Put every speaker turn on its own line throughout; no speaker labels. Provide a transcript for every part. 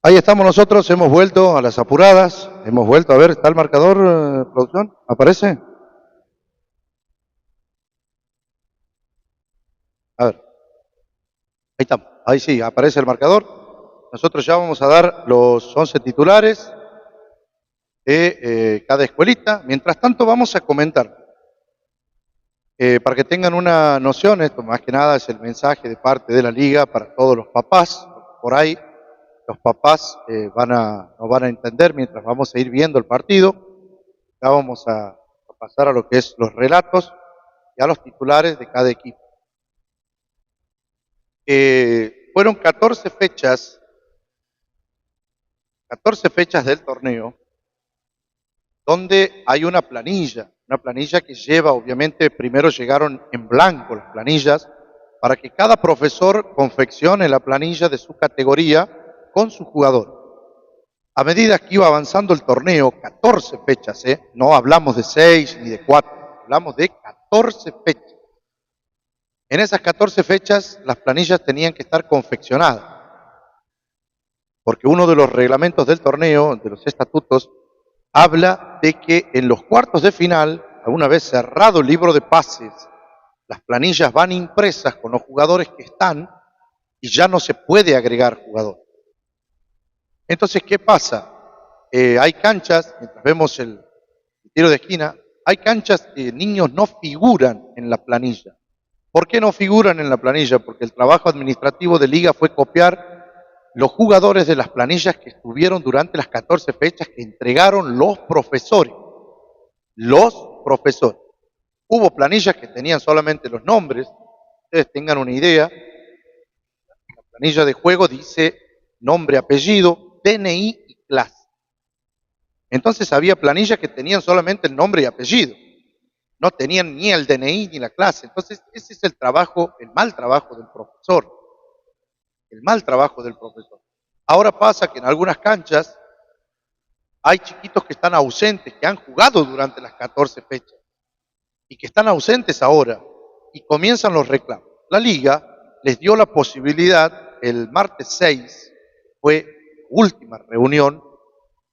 Ahí estamos nosotros, hemos vuelto a las apuradas, hemos vuelto, a ver, ¿está el marcador, producción? ¿Aparece? A ver, ahí estamos, ahí sí, aparece el marcador. Nosotros ya vamos a dar los 11 titulares de cada escuelita. Mientras tanto vamos a comentar, para que tengan una noción, esto más que nada es el mensaje de parte de la liga para todos los papás. Por ahí los papás no van a entender mientras vamos a ir viendo el partido. Ya vamos a pasar a lo que es los relatos y a los titulares de cada equipo. Fueron 14 fechas del torneo, donde hay una planilla que lleva, obviamente, primero llegaron en blanco las planillas, para que cada profesor confeccione la planilla de su categoría con su jugador. A medida que iba avanzando el torneo, 14 fechas, no hablamos de 6 ni de 4, hablamos de 14 fechas. En esas 14 fechas, las planillas tenían que estar confeccionadas, porque uno de los reglamentos del torneo, de los estatutos, habla de que en los cuartos de final, una vez cerrado el libro de pases, las planillas van impresas con los jugadores que están y ya no se puede agregar jugador. Entonces, ¿qué pasa? Hay canchas, mientras vemos el tiro de esquina, hay canchas que niños no figuran en la planilla. ¿Por qué no figuran en la planilla? Porque el trabajo administrativo de liga fue copiar los jugadores de las planillas que estuvieron durante las 14 fechas que entregaron los profesores. Los profesores. Hubo planillas que tenían solamente los nombres. Ustedes tengan una idea. La planilla de juego dice nombre, apellido, DNI y clase. Entonces había planillas que tenían solamente el nombre y apellido. No tenían ni el DNI ni la clase. Entonces ese es el trabajo, el mal trabajo del profesor. El mal trabajo del profesor. Ahora pasa que en algunas canchas hay chiquitos que están ausentes, que han jugado durante las 14 fechas y que están ausentes ahora y comienzan los reclamos. La liga les dio la posibilidad, el martes 6, fue última reunión,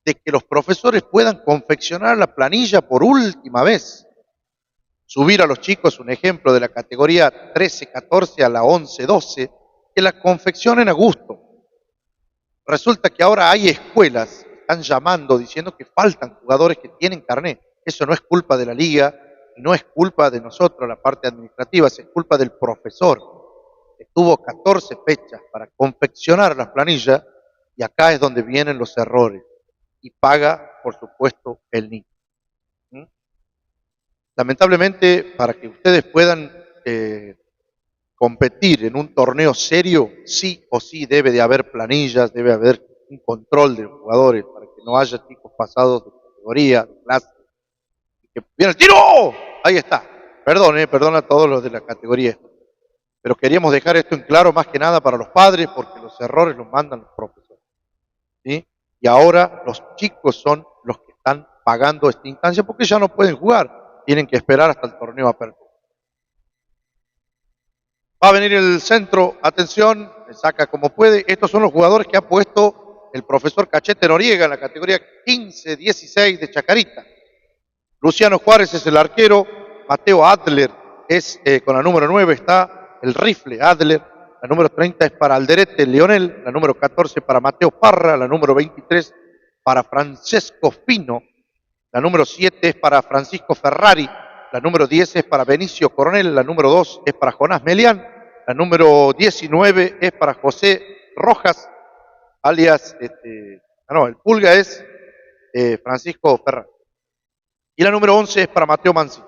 de que los profesores puedan confeccionar la planilla por última vez. Subir a los chicos, un ejemplo, de la categoría 13-14 a la 11-12, que la confeccionen a gusto. Resulta que ahora hay escuelas que están llamando diciendo que faltan jugadores que tienen carnet. Eso no es culpa de la liga, no es culpa de nosotros, la parte administrativa, es culpa del profesor, que tuvo 14 fechas para confeccionar las planillas y acá es donde vienen los errores y paga, por supuesto, el niño. Lamentablemente, para que ustedes puedan competir en un torneo serio, sí o sí debe de haber planillas, debe haber un control de los jugadores para que no haya chicos pasados de categoría, de clase. Y que viene el tiro, ahí está. Perdón a todos los de la categoría. Pero queríamos dejar esto en claro más que nada para los padres, porque los errores los mandan los profesores. ¿Sí? Y ahora los chicos son los que están pagando esta instancia porque ya no pueden jugar, tienen que esperar hasta el torneo apertura. Va a venir el centro, atención, saca como puede. Estos son los jugadores que ha puesto el profesor Cachete Noriega en la categoría 15-16 de Chacarita. Luciano Juárez es el arquero, Mateo Adler es con la número 9, está el rifle Adler, la número 30 es para Alderete Leonel, la número 14 para Mateo Parra, la número 23 para Francesco Fino, la número 7 es para Francisco Ferrari, la número 10 es para Benicio Coronel, la número 2 es para Jonás Melián, la número 19 es para José Rojas, alias, el Pulga es Francisco Ferrari. Y la número 11 es para Mateo Manzi.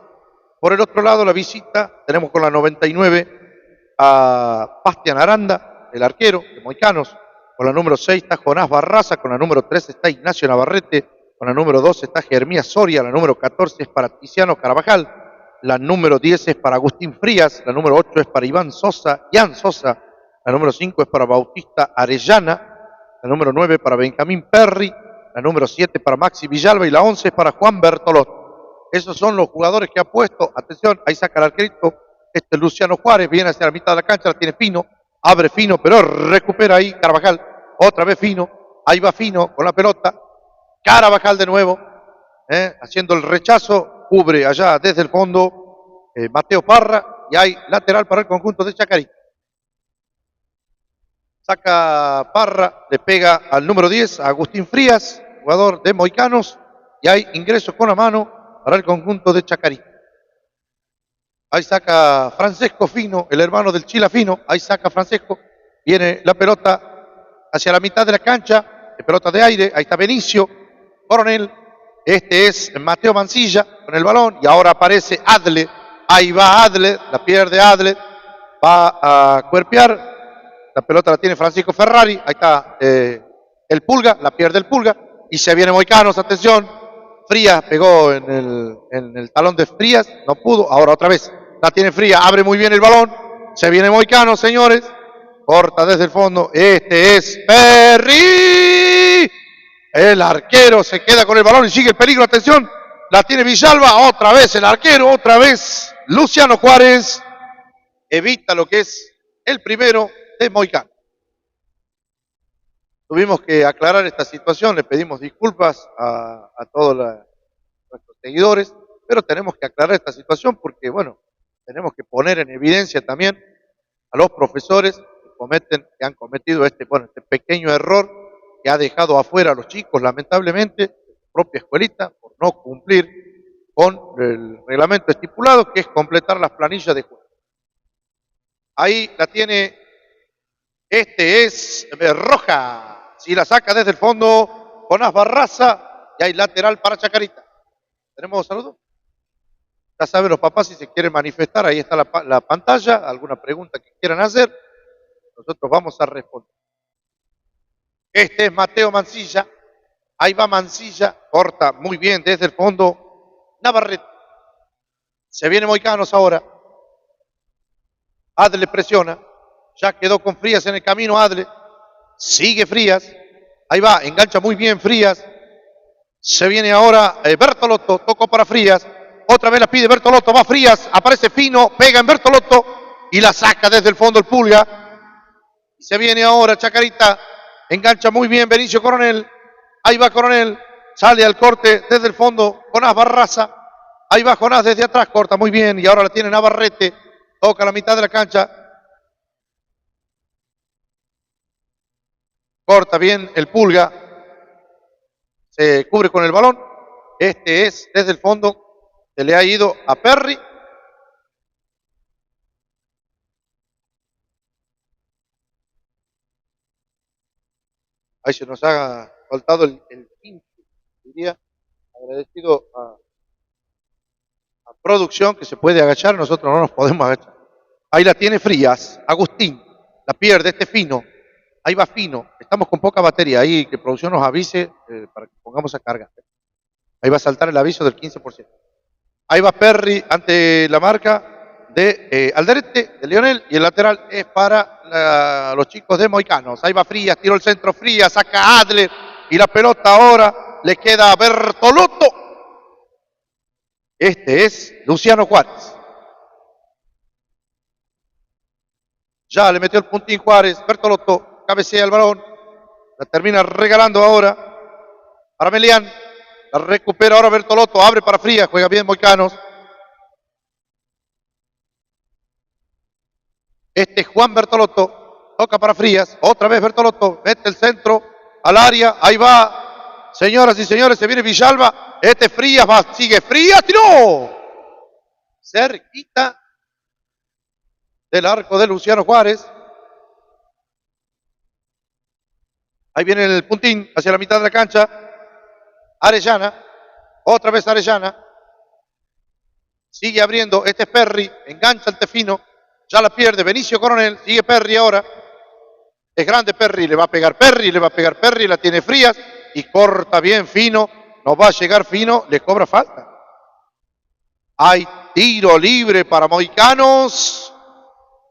Por el otro lado, la visita, tenemos con la 99 a Bastián Aranda, el arquero de Moicanos. Con la número 6 está Jonás Barraza, con la número 3 está Ignacio Navarrete, con la número 12 está Jeremías Soria, la número 14 es para Tiziano Carvajal, la número 10 es para Agustín Frías, la número 8 es para Ian Sosa, la número 5 es para Bautista Arellana, la número 9 para Benjamín Perry, la número 7 para Maxi Villalba y la 11 es para Juan Bertolot. Esos son los jugadores que ha puesto, atención, ahí saca el arquerito, Luciano Juárez, viene hacia la mitad de la cancha, la tiene Fino, abre Fino, pero recupera ahí Carvajal, otra vez Fino, ahí va Fino con la pelota, Carabajal de nuevo, haciendo el rechazo, cubre allá desde el fondo Mateo Parra, y hay lateral para el conjunto de Chacarita. Saca Parra, le pega al número 10, a Agustín Frías, jugador de Moicanos, y hay ingreso con la mano para el conjunto de Chacarita. Ahí saca Francesco Fino, el hermano del Chila Fino, ahí saca Francesco, viene la pelota hacia la mitad de la cancha, de pelota de aire, ahí está Benicio Coronel, este es Mateo Mancilla con el balón, y ahora aparece Adle, ahí va Adle, la pierde Adle, va a cuerpear, la pelota la tiene Francisco Ferrari, ahí está el Pulga, la pierde el Pulga, y se viene Moicanos, atención, Frías pegó en el talón de Frías, no pudo, ahora otra vez, la tiene Frías, abre muy bien el balón, se viene Moicanos, señores, corta desde el fondo, este es Perry, el arquero se queda con el balón y sigue el peligro, atención, la tiene Villalba, otra vez el arquero, otra vez Luciano Juárez, evita lo que es el primero de Moicano. Tuvimos que aclarar esta situación, le pedimos disculpas a todos nuestros seguidores, pero tenemos que aclarar esta situación porque, bueno, tenemos que poner en evidencia también a los profesores que han cometido este pequeño error que ha dejado afuera a los chicos, lamentablemente, de su propia escuelita, por no cumplir con el reglamento estipulado, que es completar las planillas de juego. Ahí la tiene, este es Roja, si la saca desde el fondo, Jonás Barraza, y hay lateral para Chacarita. ¿Tenemos saludos? Ya saben los papás si se quieren manifestar, ahí está la pantalla, alguna pregunta que quieran hacer, nosotros vamos a responder. Este es Mateo Mancilla, ahí va Mancilla, corta muy bien desde el fondo, Navarrete. Se viene Moicanos ahora, Adle presiona, ya quedó con Frías en el camino Adle, sigue Frías, ahí va, engancha muy bien Frías, se viene ahora Bertolotto, tocó para Frías, otra vez la pide Bertolotto, va Frías, aparece Fino, pega en Bertolotto y la saca desde el fondo el Pulga. Se viene ahora Chacarita, engancha muy bien Benicio Coronel, ahí va Coronel, sale al corte desde el fondo, Jonás Barraza, ahí va Jonás desde atrás, corta muy bien y ahora la tiene Navarrete, toca la mitad de la cancha, corta bien el Pulga, se cubre con el balón, este es desde el fondo, se le ha ido a Perry. Ahí se nos ha faltado el pinche, diría, agradecido a producción que se puede agachar, nosotros no nos podemos agachar. Ahí la tiene Frías, Agustín, la pierde este Fino, ahí va Fino, estamos con poca batería, ahí que producción nos avise para que pongamos a cargar. Ahí va a saltar el aviso del 15%. Ahí va Perry ante la marca de Alderete, de Lionel, y el lateral es para los chicos de Moicanos. Ahí va Frías, tiró el centro Frías, saca Adler, y la pelota ahora le queda a Bertolotto. Este es Luciano Juárez. Ya le metió el puntín Juárez, Bertolotto cabecea el balón, la termina regalando ahora para Melián. La recupera ahora Bertolotto, abre para Frías, juega bien Moicanos. Este es Juan Bertolotto, toca para Frías, otra vez Bertolotto, mete el centro al área, ahí va, señoras y señores, se viene Villalba, este Frías va, sigue Frías, tiró, cerquita del arco de Luciano Juárez. Ahí viene el puntín hacia la mitad de la cancha, Arellana, otra vez Arellana, sigue abriendo, este es Perry, engancha el Tefino, ya la pierde Benicio Coronel, sigue Perry ahora, es grande Perry, le va a pegar Perry, la tiene Frías y corta bien Fino, no va a llegar Fino, le cobra falta. Hay tiro libre para Moicanos,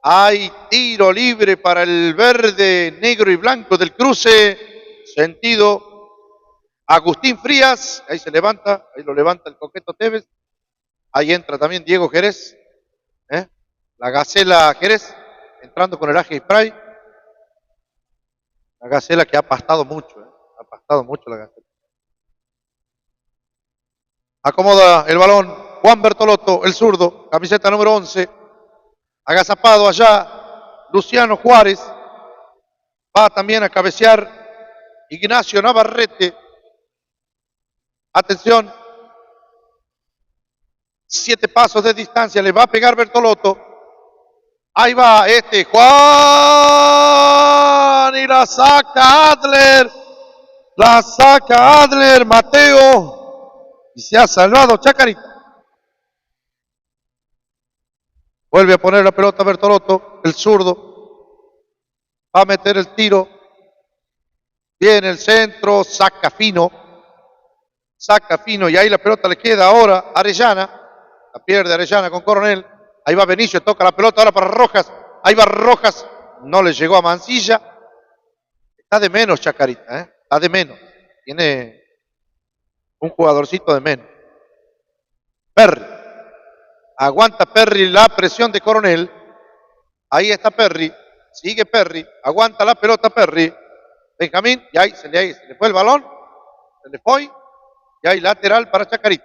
hay tiro libre para el verde, negro y blanco del cruce, sentido Agustín Frías, ahí se levanta, ahí lo levanta el coqueto Tevez, ahí entra también Diego Jerez, la Gacela Jerez, entrando con el Aje Spray, la Gacela que ha pastado mucho, Ha pastado mucho la Gaceta. Acomoda el balón Juan Bertolotto, el zurdo, camiseta número 11. Agazapado allá Luciano Juárez. Va también a cabecear Ignacio Navarrete. Atención. 7 pasos de distancia. Le va a pegar Bertolotto. Ahí va Juan. Y la saca Adler. La saca Adler, Mateo. Y se ha salvado Chacarita. Vuelve a poner la pelota Bertolotto, el zurdo. Va a meter el tiro. Viene el centro, saca fino. Saca fino y ahí la pelota le queda ahora a Arellana. La pierde Arellana con Coronel. Ahí va Benicio, toca la pelota ahora para Rojas. Ahí va Rojas. No le llegó a Mancilla. Está de menos Chacarita, ¿eh? Está de menos. Tiene un jugadorcito de menos. Perry. Aguanta Perry la presión de Coronel. Ahí está Perry. Sigue Perry. Aguanta la pelota Perry. Benjamín. Y ahí se le fue el balón. Se le fue. Y hay lateral para Chacarita.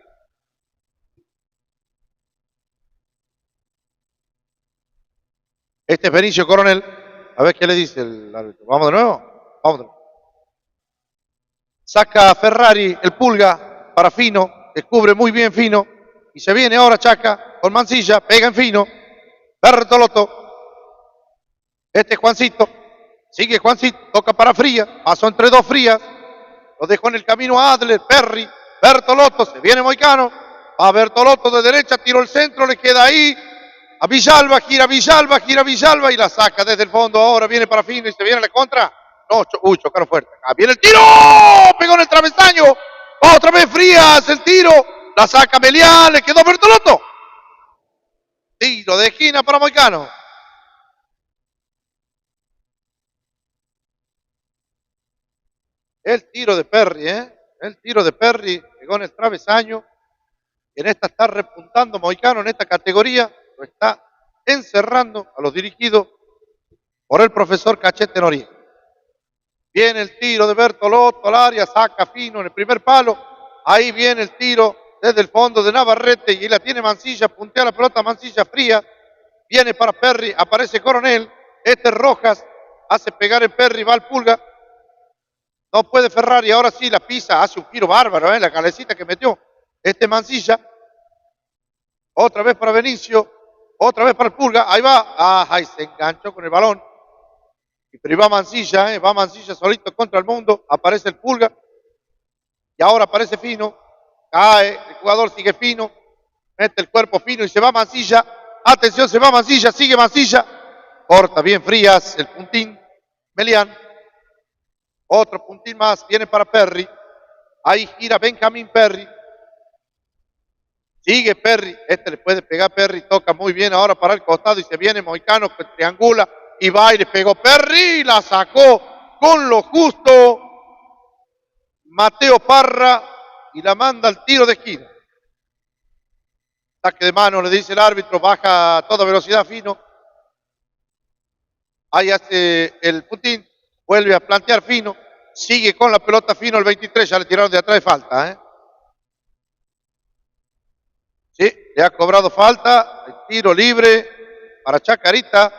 Este es Benicio Coronel. A ver qué le dice el árbitro. ¿Vamos de nuevo? Vamos de nuevo. Saca Ferrari el Pulga para Fino. Descubre muy bien Fino. Y se viene ahora Chaca con Mancilla. Pega en Fino. Bertolotto. Este es Juancito. Sigue Juancito. Toca para Frías. Pasó entre 2 Frías. Lo dejó en el camino a Adler. Perry. Bertolotto. Se viene Moicano. Va Bertolotto de derecha. Tiró el centro. Le queda ahí. A Villalba, gira Villalba y la saca desde el fondo. Ahora viene para Fino y se viene la contra. No, chocaron fuerte. Acá viene el tiro. Pegó en el travesaño. Otra vez Frías, el tiro. La saca Melián, le quedó Bertolotto. Tiro de esquina para Moicano. El tiro de Perry, El tiro de Perry pegó en el travesaño. En esta está repuntando Moicano en esta categoría. Lo está encerrando a los dirigidos por el profesor Cachete Noriega. Viene el tiro de Bertolotto al área, saca Fino en el primer palo. Ahí viene el tiro desde el fondo de Navarrete y la tiene Mancilla, puntea la pelota Mancilla fría. Viene para Perry, aparece Coronel. Este Rojas hace pegar en Perry, va al Pulga. No puede Ferrari, ahora sí la pisa, hace un giro bárbaro, la calecita que metió. Este Mancilla. Otra vez para Benicio. Otra vez para el Pulga. Ahí va. Ahí se enganchó con el balón. Pero va Mancilla, va Mancilla solito contra el mundo. Aparece el Pulga. Y ahora aparece Fino. Cae. El jugador sigue Fino. Mete el cuerpo Fino y se va Mancilla. Atención, se va Mancilla. Sigue Mancilla. Corta bien Frías. El puntín. Melián. Otro puntín más. Viene para Perry. Ahí gira Benjamín Perry. Sigue Perry, este le puede pegar Perry, toca muy bien ahora para el costado y se viene Moicano que triangula y va y le pegó Perry, la sacó con lo justo Mateo Parra y la manda al tiro de esquina. Saque de mano, le dice el árbitro, baja a toda velocidad Fino. Ahí hace el Putín, vuelve a plantear Fino, sigue con la pelota Fino el 23, ya le tiraron de atrás de falta, Sí, le ha cobrado falta, el tiro libre para Chacarita.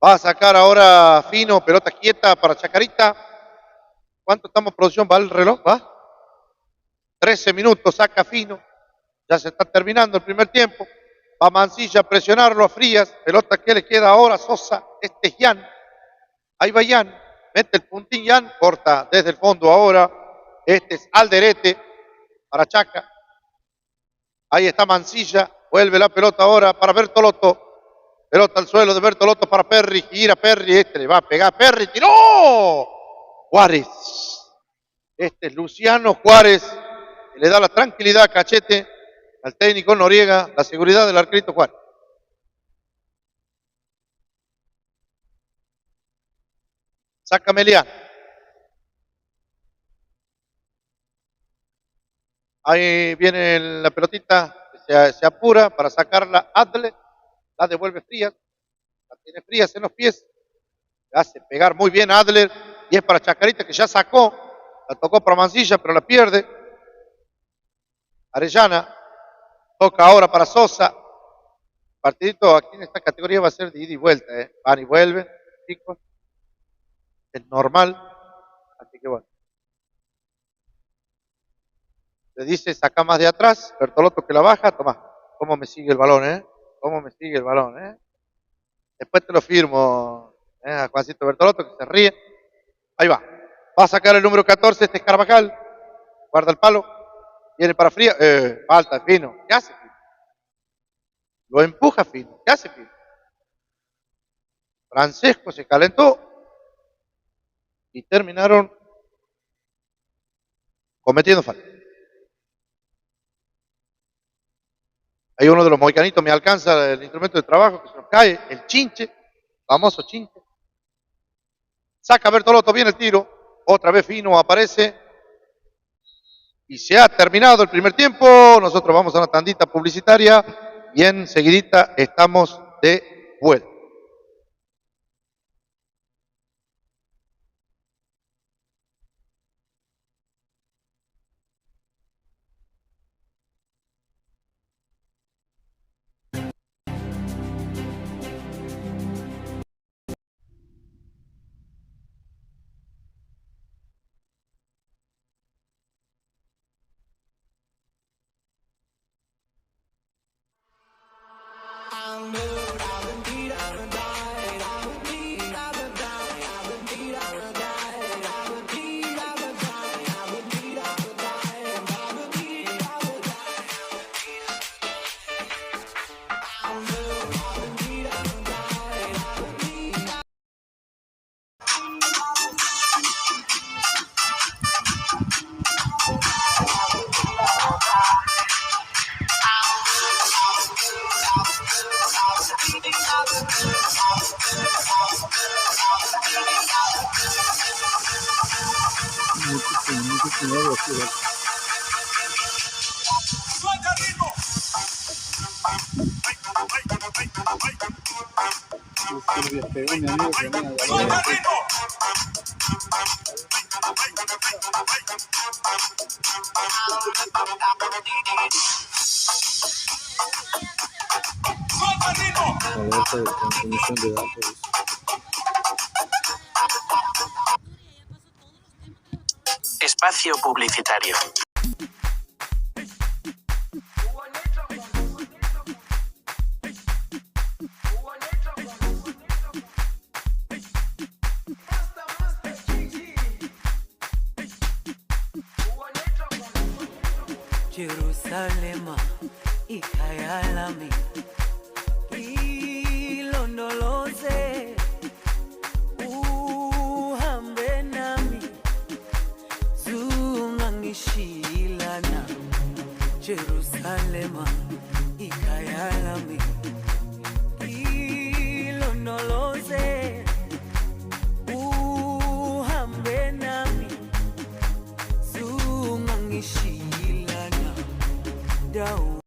Va a sacar ahora Fino, pelota quieta para Chacarita. ¿Cuánto estamos en producción? ¿Va el reloj? ¿Va? 13 minutos, saca Fino. Ya se está terminando el primer tiempo. Va Mancilla a presionarlo a Frías. Pelota que le queda ahora Sosa. Este es Jan. Ahí va Jan. Mete el puntín Jan. Corta desde el fondo ahora. Este es Alderete para Chaca. Ahí está Mancilla. Vuelve la pelota ahora para Bertolotto. Pelota al suelo de Bertolotto para Perry. Gira Perry. Este le va a pegar. Perry tiró. Juárez. Este es Luciano Juárez. Que le da la tranquilidad a Cachete, al técnico Noriega, la seguridad del arquerito Juárez. Saca Melián. Ahí viene la pelotita, se apura para sacarla Adle, la devuelve Frías. La tiene frías en los pies. Le hace pegar muy bien Adler. Y es para Chacarita que ya sacó. La tocó para Mancilla, pero la pierde. Arellana. Toca ahora para Sosa. Partidito aquí en esta categoría va a ser de ida y vuelta. Van y vuelven, chicos. Es normal. Así que bueno. Le dice, saca más de atrás. Bertolotto que la baja. Toma. ¿Cómo me sigue el balón, ¿Cómo me sigue el balón, Después te lo firmo, a Juancito Bertolotto, que se ríe. Ahí va. Va a sacar el número 14, este es Carvajal. Guarda el palo. Viene para Fría. Falta, Fino. ¿Qué hace, Fino? Lo empuja Fino. ¿Qué hace, Fino? Francesco se calentó. Y terminaron cometiendo falta. Hay uno de los moicanitos, me alcanza el instrumento de trabajo, que se nos cae. El chinche. Famoso chinche. Saca Bertolotto, viene el tiro. Otra vez Fino aparece. Y se ha terminado el primer tiempo. Nosotros vamos a una tandita publicitaria y enseguidita estamos de vuelta.
Espacio publicitario.
Jerusalema ikayalami ilondoloze uhambe nami zungangishilana Jerusalema ikayalami ilondoloze uhambe nami zungangishilana dawo.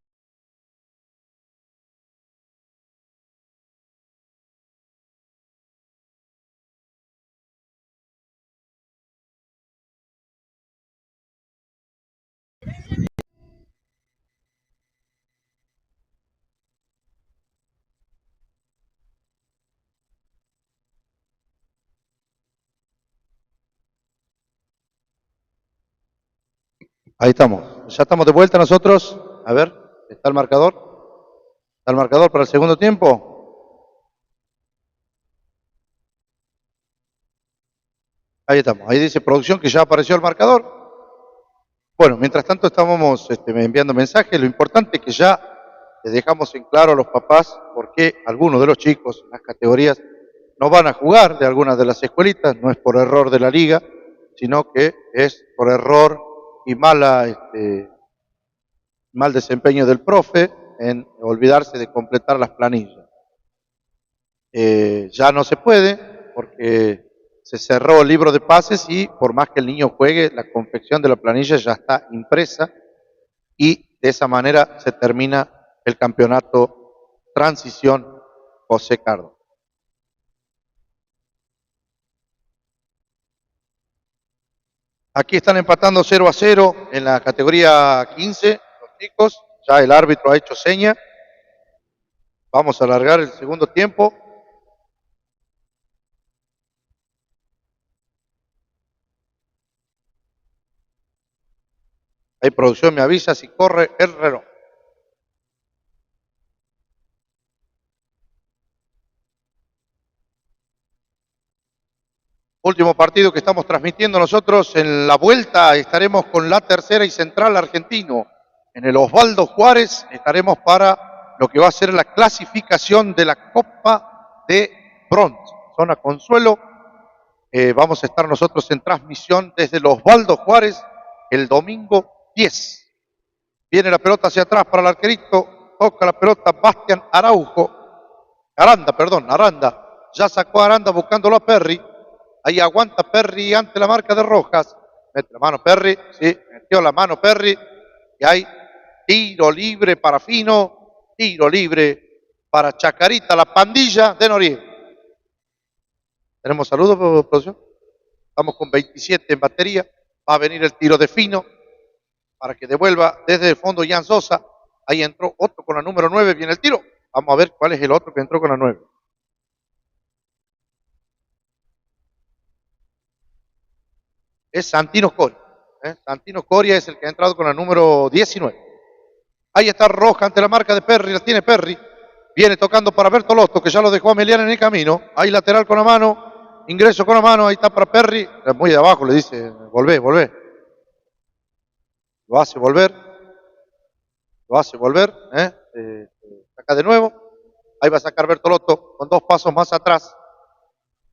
Ahí estamos. Ya estamos de vuelta nosotros. A ver, ¿está el marcador? ¿Está el marcador para el segundo tiempo? Ahí estamos. Ahí dice producción que ya apareció el marcador. Bueno, mientras tanto estábamos enviando mensajes. Lo importante es que ya les dejamos en claro a los papás por qué algunos de los chicos en las categorías no van a jugar de algunas de las escuelitas. No es por error de la liga, sino que es por error y mal desempeño del profe en olvidarse de completar las planillas. Ya no se puede porque se cerró el libro de pases y por más que el niño juegue, la confección de la planilla ya está impresa y de esa manera se termina el campeonato Transición José Cardo. Aquí están empatando 0-0 en la categoría 15, los chicos. Ya el árbitro ha hecho seña. Vamos a alargar el segundo tiempo. Ahí producción me avisa si corre el reloj. Último partido que estamos transmitiendo nosotros. En la vuelta estaremos con la Tercera y Central Argentino. En el Osvaldo Juárez estaremos para lo que va a ser la clasificación de la Copa de Bronce. Zona Consuelo. Vamos a estar nosotros en transmisión desde el Osvaldo Juárez el domingo 10. Viene la pelota hacia atrás para el arquerito. Toca la pelota Bastián Aranda. Ya sacó a Aranda buscándolo a Perry. Ahí aguanta Perry ante la marca de Rojas. Mete la mano Perry. Sí, metió la mano Perry. Y hay tiro libre para Fino. Tiro libre para Chacarita, la pandilla de Noriega. ¿Tenemos saludos, producción? Estamos con 27 en batería. Va a venir el tiro de Fino para que devuelva desde el fondo Jan Sosa. Ahí entró otro con la número 9. Viene el tiro. Vamos a ver cuál es el otro que entró con la 9. Es Santino Coria. Santino Coria es el que ha entrado con la número 19. Ahí está Roja ante la marca de Perry, la tiene Perry. Viene tocando para Bertolotto, que ya lo dejó a Melián en el camino. Ahí lateral con la mano, ingreso con la mano, ahí está para Perry. Muy de abajo le dice, volvé. Lo hace volver. Saca de nuevo. Ahí va a sacar Bertolotto con 2 pasos más atrás.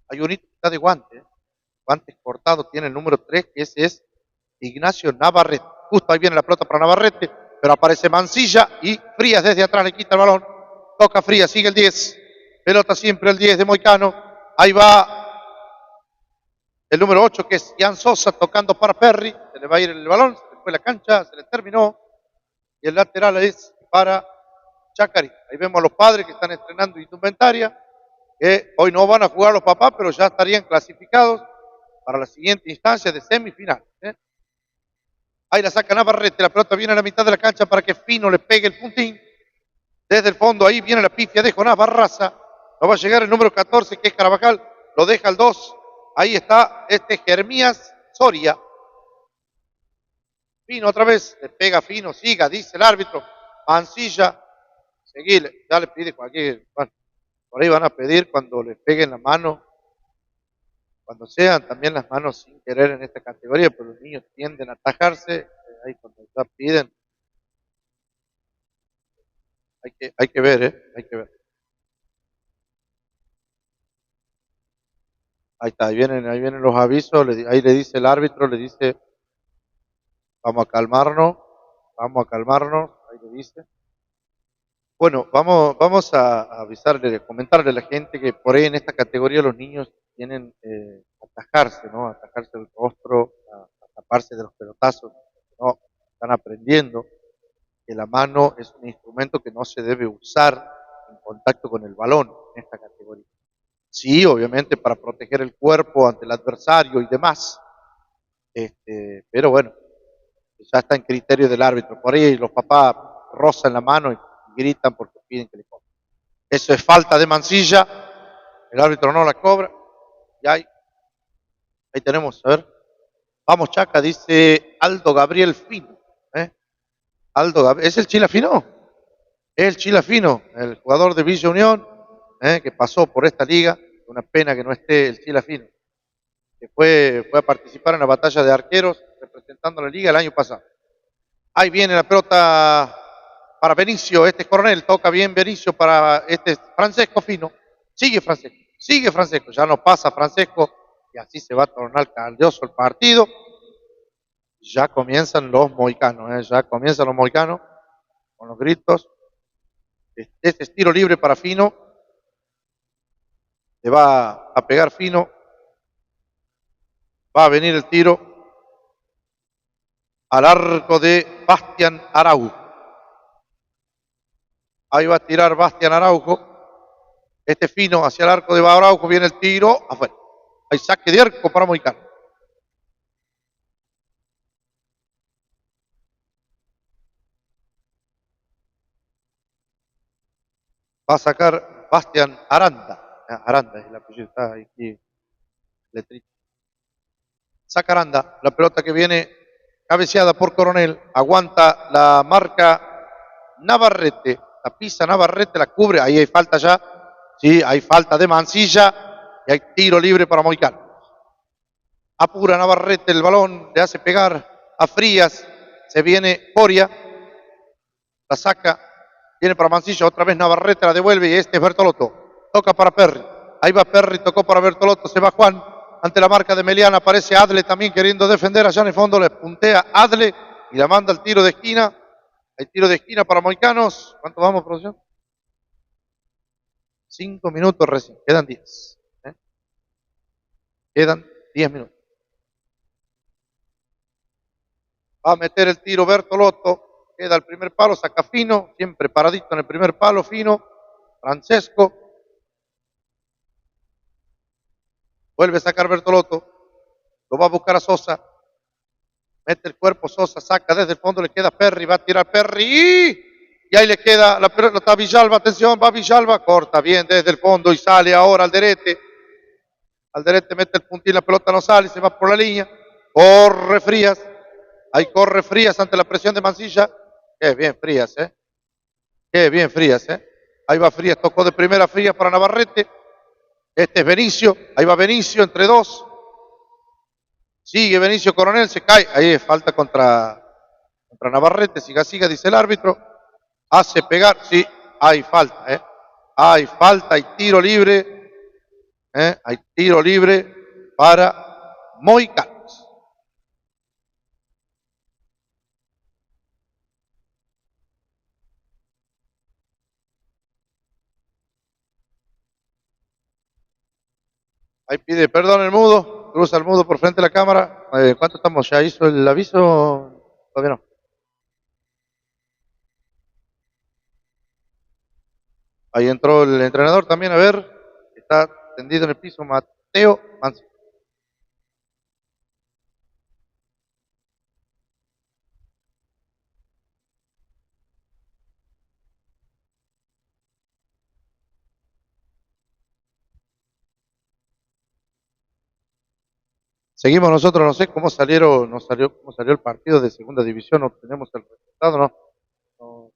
Hay un hito que está de guante. Guantes cortados, tiene el número 3, que ese es Ignacio Navarrete. Justo ahí viene la pelota para Navarrete, pero aparece Mancilla y Frías desde atrás le quita el balón. Toca Frías, sigue el 10. Pelota siempre el 10 de Moicano. Ahí va el número 8, que es Jan Sosa, tocando para Perry. Se le va a ir el balón, se le fue la cancha, se le terminó. Y el lateral es para Chacarita. Ahí vemos a los padres que están estrenando indumentaria, que hoy no van a jugar los papás, pero ya estarían clasificados para la siguiente instancia de semifinal. Ahí la saca Navarrete, la pelota viene a la mitad de la cancha para que Fino le pegue el puntín. Desde el fondo ahí viene la pifia de Jonás Barraza. No va a llegar el número 14, que es Carabajal, lo deja el 2. Ahí está Jeremías Soria. Fino otra vez, le pega Fino, siga, dice el árbitro. Mancilla, seguile, ya le pide cualquier. Bueno, por ahí van a pedir cuando le peguen la mano. Cuando sean también las manos sin querer en esta categoría, pero los niños tienden a atajarse, ahí cuando ya piden, hay que ver, hay que ver. Ahí está, ahí vienen los avisos, ahí le dice el árbitro, le dice, vamos a calmarnos, ahí le dice. Bueno, vamos a avisarle, a comentarle a la gente que por ahí en esta categoría los niños tienen atajarse, ¿no? Atajarse el rostro, a taparse de los pelotazos, ¿no? Están aprendiendo que la mano es un instrumento que no se debe usar en contacto con el balón en esta categoría. Sí, obviamente para proteger el cuerpo ante el adversario y demás, pero bueno, ya está en criterio del árbitro. Por ahí los papás rozan la mano y gritan porque piden que le cobren. Eso es falta de Mancilla, el árbitro no la cobra, y ahí tenemos, a ver, vamos Chaca, dice Aldo Gabriel Fino. ¿Es el Chilafino? Es el Chilafino, el jugador de Villa Unión, que pasó por esta liga. Una pena que no esté el Chilafino, que fue a participar en la batalla de arqueros representando a la liga el año pasado. Ahí viene la pelota para Benicio, este es Coronel, toca bien Benicio para Francesco Fino. Sigue Francesco, ya no pasa Francesco y así se va a tornar caldioso el partido. Ya comienzan los mohicanos, con los gritos. Este es tiro libre para Fino. Le va a pegar Fino. Va a venir el tiro al arco de Bastián Araujo. Ahí va a tirar Bastián Araujo. Este Fino hacia el arco de Araujo. Viene el tiro afuera. Hay saque de arco para Moicano. Va a sacar Bastián Aranda. Aranda es el apellido, está aquí. Letrita. Saca Aranda, la pelota que viene cabeceada por Coronel. Aguanta la marca Navarrete. La pisa Navarrete, la cubre. Ahí hay falta ya. Sí, hay falta de Mansilla. Y hay tiro libre para Moicano. Apura Navarrete el balón, le hace pegar a Frías. Se viene Coria. La saca. Viene para Mansilla, otra vez Navarrete, la devuelve y este es Bertolotto. Toca para Perry. Ahí va Perry, tocó para Bertolotto, se va Juan. Ante la marca de Meliana aparece Adle también queriendo defender. Allá en el fondo le puntea Adle y la manda al tiro de esquina. Hay tiro de esquina para Moicanos. ¿Cuánto vamos, producción? 5 minutos recién. Quedan 10. Quedan 10 minutos. Va a meter el tiro Bertolotto. Queda el primer palo, saca Fino, siempre paradito en el primer palo, Fino, Francesco. Vuelve a sacar Bertolotto, lo va a buscar a Sosa. Mete el cuerpo Sosa, saca desde el fondo, le queda Perry, va a tirar Perry. Y ahí le queda la pelota a Villalba, atención, va Villalba, corta bien desde el fondo y sale ahora Alderete. Alderete mete el puntín, la pelota no sale, se va por la línea. Corre Frías, ahí corre Frías ante la presión de Mansilla. Qué bien Frías, Qué bien Frías, Ahí va Frías, tocó de primera Frías para Navarrete. Este es Benicio, ahí va Benicio entre dos. Sigue Benicio Coronel, se cae. Ahí es falta contra Navarrete, siga, dice el árbitro. Hace pegar, sí, hay falta, Hay falta, hay tiro libre. Hay tiro libre para Moicano. Ahí pide perdón el mudo, cruza el mudo por frente de la cámara. ¿Cuánto estamos? ¿Ya hizo el aviso? Todavía no. Ahí entró el entrenador también, a ver. Está tendido en el piso Mateo Manso. Seguimos nosotros, no sé cómo cómo salió el partido de segunda división, no tenemos el resultado, no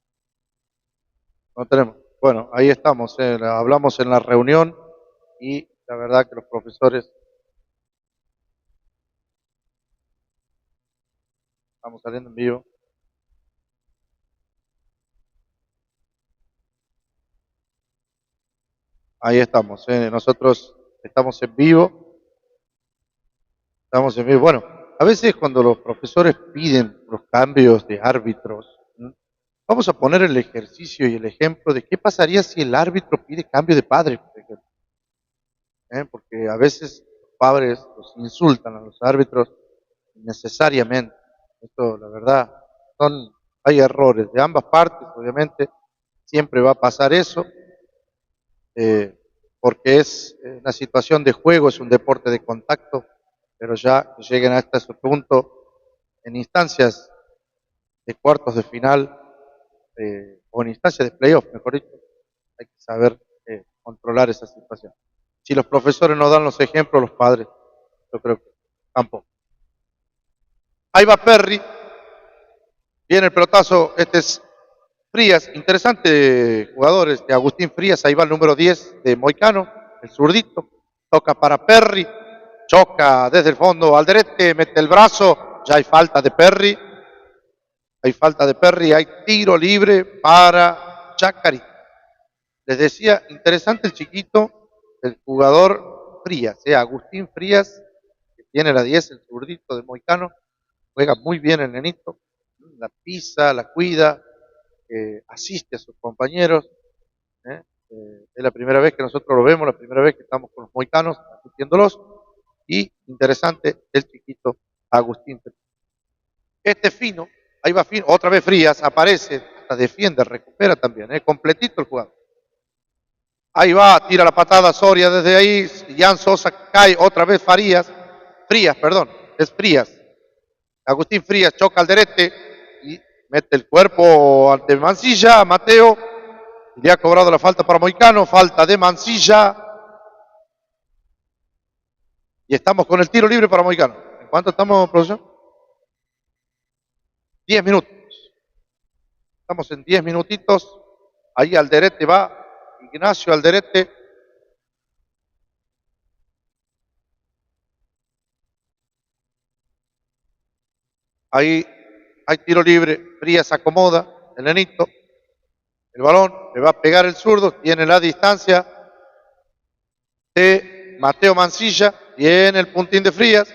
tenemos. Bueno, ahí estamos, hablamos en la reunión y la verdad que los profesores estamos saliendo en vivo. Ahí estamos, nosotros estamos en vivo. Estamos en vivo. Bueno, a veces cuando los profesores piden los cambios de árbitros, vamos a poner el ejercicio y el ejemplo de qué pasaría si el árbitro pide cambio de padre, por ejemplo. Porque a veces los padres los insultan a los árbitros innecesariamente. Esto, la verdad, hay errores de ambas partes, obviamente, siempre va a pasar eso, porque es una situación de juego, es un deporte de contacto, pero ya que lleguen hasta ese punto, en instancias de cuartos de final, o en instancias de playoff, mejor dicho, hay que saber controlar esa situación. Si los profesores no dan los ejemplos, los padres, yo creo que tampoco. Ahí va Perry, viene el pelotazo, este es Frías, interesante jugador, Agustín Frías, ahí va el número 10 de Moicano, el zurdito, toca para Perry, choca desde el fondo Alderete, mete el brazo, ya hay falta de Perry, hay tiro libre para Chacarita. Les decía, interesante el chiquito, el jugador Frías, Agustín Frías, que tiene la 10, el zurdito de Moicano, juega muy bien el nenito, la pisa, la cuida, asiste a sus compañeros. Es la primera vez que nosotros lo vemos, la primera vez que estamos con los moicanos, asistiéndolos. Y interesante el chiquito Agustín. Este Fino, ahí va Fino, otra vez Frías, aparece, hasta defiende, recupera también, completito el jugador. Ahí va, tira la patada Soria desde ahí, Jan Sosa cae, otra vez Frías, es Frías. Agustín Frías choca al derete y mete el cuerpo ante Mansilla, Mateo, Le ha cobrado la falta para Moicano, falta de Mansilla. Y estamos con el tiro libre para Moicano. ¿En cuánto estamos, producción? 10 minutos. Estamos en 10 minutitos. Ahí Alderete va. Ignacio Alderete. Ahí hay tiro libre. Frías acomoda. El nenito. El balón le va a pegar el zurdo. Tiene la distancia de Mateo Mansilla. Tiene el puntín de Frías.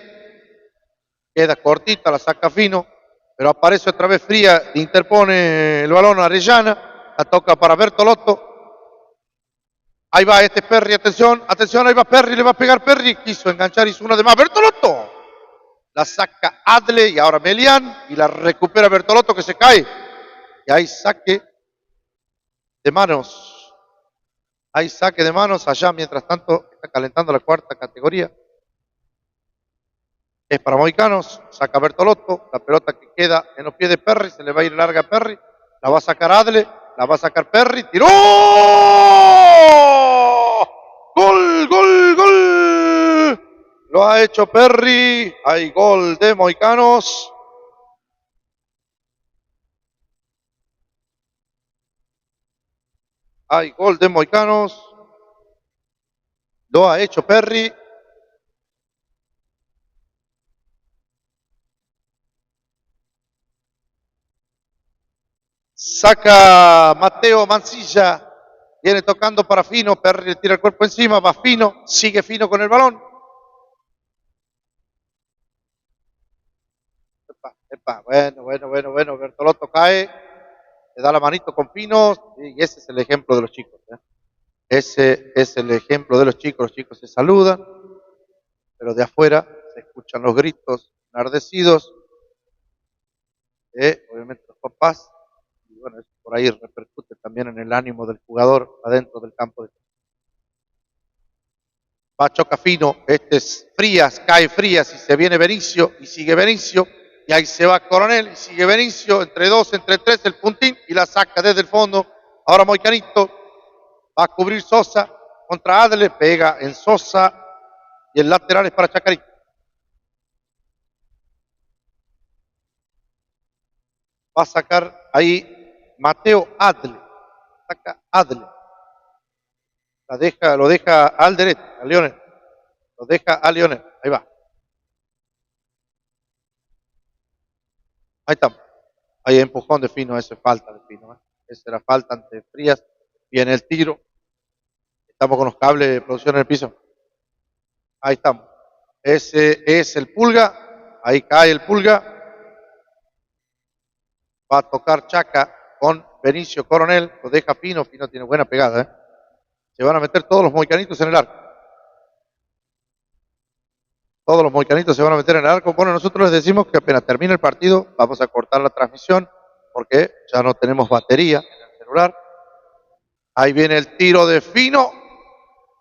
Queda cortita, la saca fino. Pero aparece otra vez Frías. Interpone el balón a Arellana. La toca para Bertolotto. Ahí va este Perry, atención, atención, ahí va Perry, le va a pegar Perry, quiso enganchar, hizo una de más, Bertolotto. La saca Adle y ahora Melián y la recupera Bertolotto que se cae. Y hay saque de manos. Hay saque de manos allá, mientras tanto está calentando la cuarta categoría. Es para Moicanos, saca Bertolotto, la pelota que queda en los pies de Perry, se le va a ir larga a Perry, la va a sacar Adle, la va a sacar Perry, tiró. ¡Gol, gol, gol! Lo ha hecho Perry. Hay gol de Moicanos. Hay gol de Moicanos. Lo ha hecho Perry. Saca Mateo Mansilla. Viene tocando para Fino. Perry le tira el cuerpo encima. Va Fino. Sigue Fino con el balón. Epa, bueno. Bertolotto cae. Le da la manito con Fino. Y ese es el ejemplo de los chicos. Ese es el ejemplo de los chicos se saludan, pero de afuera se escuchan los gritos enardecidos, obviamente los papás, y bueno, eso por ahí repercute también en el ánimo del jugador adentro del campo de juego. Va choca Fino, este es Frías, cae Frías y se viene Benicio, y sigue Benicio, y ahí se va Coronel, y sigue Benicio, entre dos, entre tres, el puntín, y la saca desde el fondo, ahora Moicanito. Va a cubrir Sosa contra Adle, pega en Sosa y el lateral es para Chacarita. Va a sacar ahí Mateo Adle. Saca Adle. Lo deja Alderete, a Lionel. Lo deja a Lionel. Ahí va. Ahí estamos. Ahí empujón de Fino, eso es falta de Fino. Esa era falta ante Frías. Viene el tiro. Estamos con los cables de producción en el piso. Ahí estamos. Ese es el Pulga. Ahí cae el Pulga. Va a tocar Chaca con Benicio Coronel. Lo deja Fino. Fino tiene buena pegada. Se van a meter todos los moicanitos en el arco. Todos los moicanitos se van a meter en el arco. Bueno, nosotros les decimos que apenas termine el partido vamos a cortar la transmisión porque ya no tenemos batería en el celular. Ahí viene el tiro de Fino.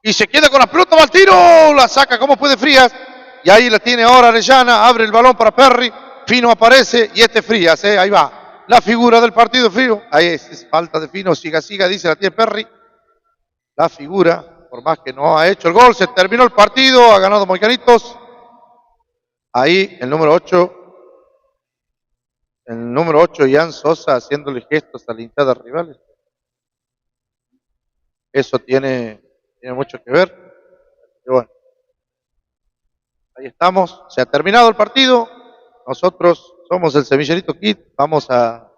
Y se queda con la pelota, va al tiro, la saca como puede Frías, y ahí la tiene ahora Arellana, abre el balón para Perry, Fino aparece, y este Frías, ahí va, la figura del partido Fino, ahí es falta de Fino, siga, dice, la tiene Perry, la figura, por más que no ha hecho el gol, se terminó el partido, ha ganado Moicanitos, ahí el número 8, Ian Sosa, haciéndole gestos a la hinchada rivales, eso tiene mucho que ver. Pero bueno, ahí estamos, se ha terminado el partido, nosotros somos el Semillerito Kit, vamos a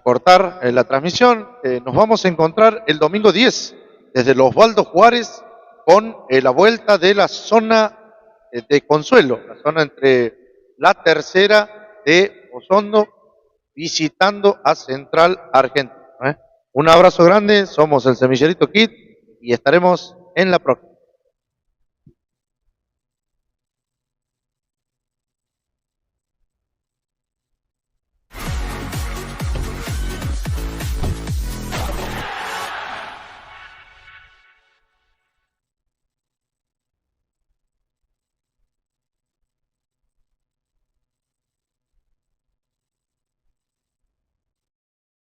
cortar la transmisión, nos vamos a encontrar el domingo 10, desde los Osvaldo Juárez, con la vuelta de la zona de Consuelo, la zona entre la tercera de Osondo, visitando a Central Argentino. Un abrazo grande, somos el Semillerito Kit, y estaremos en la próxima.